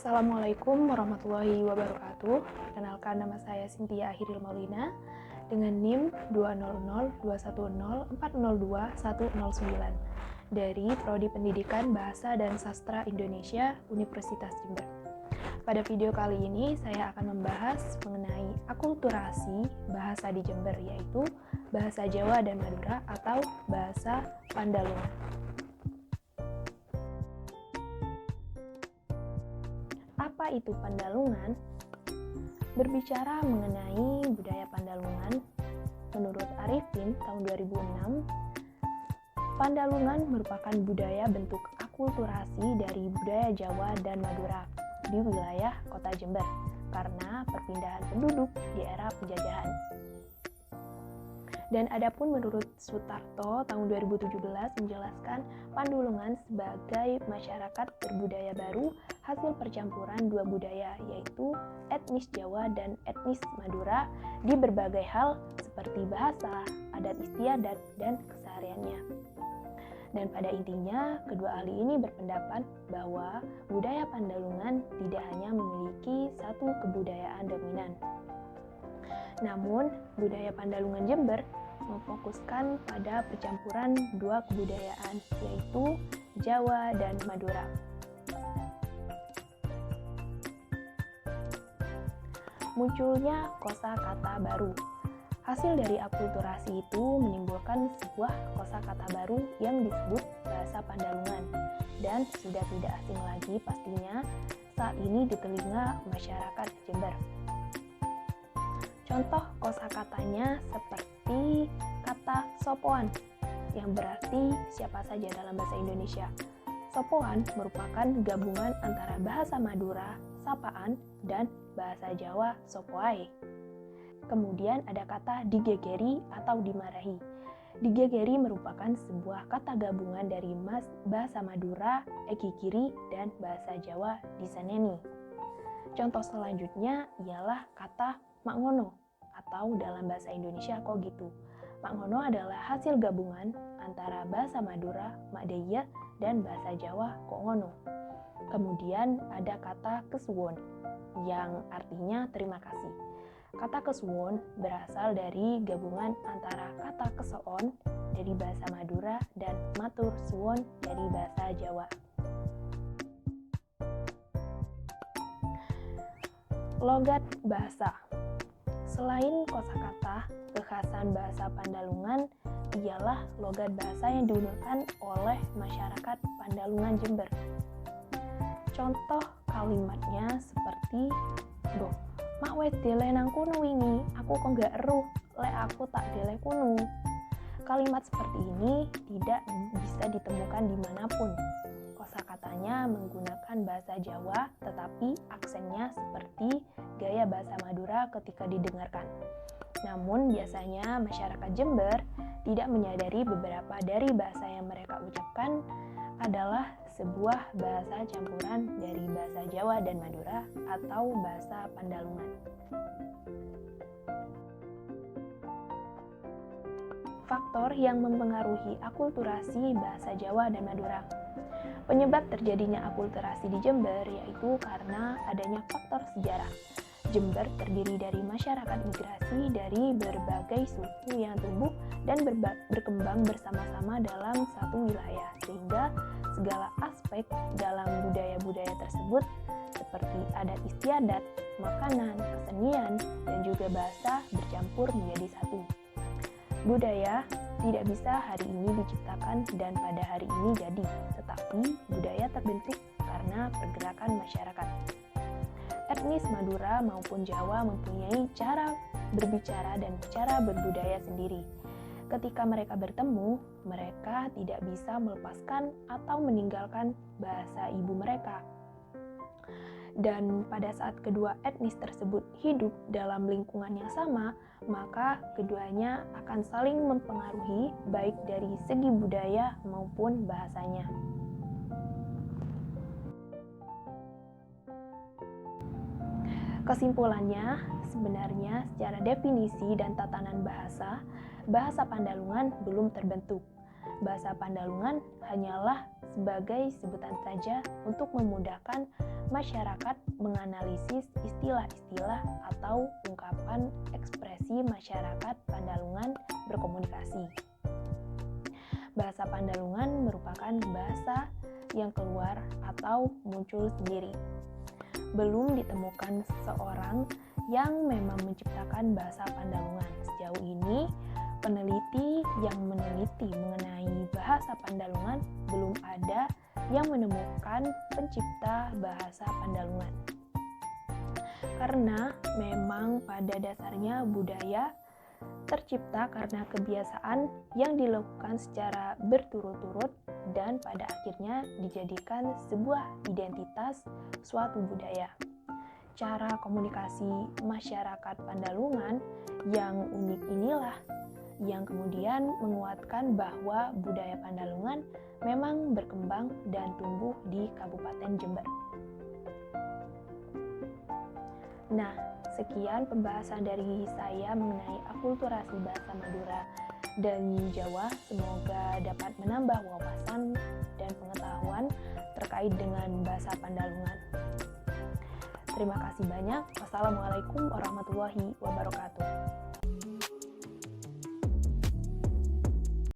Assalamualaikum warahmatullahi wabarakatuh. Perkenalkan, nama saya Cynthia Ahiril Maulina dengan NIM 200210402109109 dari Prodi Pendidikan Bahasa dan Sastra Indonesia Universitas Jember. Pada video kali ini saya akan membahas mengenai akulturasi bahasa di Jember, yaitu bahasa Jawa dan Madura atau bahasa Pandalungan. Apa itu Pandalungan? Berbicara mengenai budaya Pandalungan, menurut Arifin tahun 2006, Pandalungan merupakan budaya bentuk akulturasi dari budaya Jawa dan Madura di wilayah kota Jember karena perpindahan penduduk di era penjajahan. Dan adapun menurut Sutarto tahun 2017 menjelaskan Pandalungan sebagai masyarakat berbudaya baru hasil percampuran dua budaya, yaitu etnis Jawa dan etnis Madura di berbagai hal seperti bahasa, adat istiadat, dan kesehariannya. Dan pada intinya, kedua ahli ini berpendapat bahwa budaya Pandalungan tidak hanya memiliki satu kebudayaan dominan. Namun, budaya Pandalungan Jember memfokuskan pada percampuran dua kebudayaan, yaitu Jawa dan Madura. Munculnya kosakata baru. Hasil dari akulturasi itu menimbulkan sebuah kosakata baru yang disebut bahasa Pandalungan dan sudah tidak asing lagi pastinya saat ini di telinga masyarakat Jember. Contoh kosakatanya seperti kata sopoan yang berarti siapa saja dalam bahasa Indonesia. Sopoan merupakan gabungan antara bahasa Madura, sapaan, dan bahasa Jawa, sopoai. Kemudian ada kata digegeri atau dimarahi. Digegeri merupakan sebuah kata gabungan dari bahasa Madura, ekikiri, dan bahasa Jawa, disaneni. Contoh selanjutnya ialah kata makngono atau dalam bahasa Indonesia kok gitu. Makngono adalah hasil gabungan antara bahasa Madura, makdeya, dan bahasa Jawa, kok ngono. Kemudian ada kata kesuwon yang artinya terima kasih. Kata kesuwon berasal dari gabungan antara kata kesoon dari bahasa Madura dan matur suwon dari bahasa Jawa. Logat bahasa. Selain kosakata, kekhasan bahasa Pandalungan ialah logat bahasa yang digunakan oleh masyarakat Pandalungan Jember. Contoh kalimatnya seperti, "Boh, mak wes dele nang kuno wingi, aku kok gak eruh, lek aku tak dele kuno." Kalimat seperti ini tidak bisa ditemukan dimanapun. Kosakatanya menggunakan bahasa Jawa, tetapi aksennya seperti gaya bahasa Madura ketika didengarkan. Namun biasanya masyarakat Jember tidak menyadari beberapa dari bahasa yang mereka ucapkan adalah sebuah bahasa campuran dari bahasa Jawa dan Madura atau bahasa Pandalungan. Faktor yang mempengaruhi akulturasi bahasa Jawa dan Madura. Penyebab terjadinya akulturasi di Jember yaitu karena adanya faktor sejarah. Jember terdiri dari masyarakat migrasi dari berbagai suku yang tumbuh dan berkembang bersama-sama dalam satu wilayah, sehingga segala aspek dalam budaya-budaya tersebut seperti adat istiadat, makanan, kesenian, dan juga bahasa bercampur menjadi satu. Budaya tidak bisa hari ini diciptakan dan pada hari ini jadi, tetapi budaya terbentuk karena pergerakan masyarakat. Etnis Madura maupun Jawa mempunyai cara berbicara dan cara berbudaya sendiri. Ketika mereka bertemu, mereka tidak bisa melepaskan atau meninggalkan bahasa ibu mereka. Dan pada saat kedua etnis tersebut hidup dalam lingkungan yang sama, maka keduanya akan saling mempengaruhi baik dari segi budaya maupun bahasanya. Kesimpulannya, sebenarnya secara definisi dan tatanan bahasa, bahasa Pandalungan belum terbentuk. Bahasa Pandalungan hanyalah sebagai sebutan saja untuk memudahkan masyarakat menganalisis istilah-istilah atau ungkapan ekspresi masyarakat Pandalungan berkomunikasi. Bahasa Pandalungan merupakan bahasa yang keluar atau muncul sendiri. Belum ditemukan seseorang yang memang menciptakan bahasa Pandalungan. Sejauh ini, peneliti yang meneliti mengenai bahasa Pandalungan belum ada yang menemukan pencipta bahasa Pandalungan. Karena memang pada dasarnya budaya tercipta karena kebiasaan yang dilakukan secara berturut-turut dan pada akhirnya dijadikan sebuah identitas suatu budaya. Cara komunikasi masyarakat Pandalungan yang unik inilah yang kemudian menguatkan bahwa budaya Pandalungan memang berkembang dan tumbuh di Kabupaten Jember. Nah, sekian pembahasan dari saya mengenai akulturasi bahasa Madura dari Jawa. Semoga dapat menambah wawasan dan pengetahuan terkait dengan bahasa Pandalungan. Terima kasih banyak. Wassalamualaikum warahmatullahi wabarakatuh.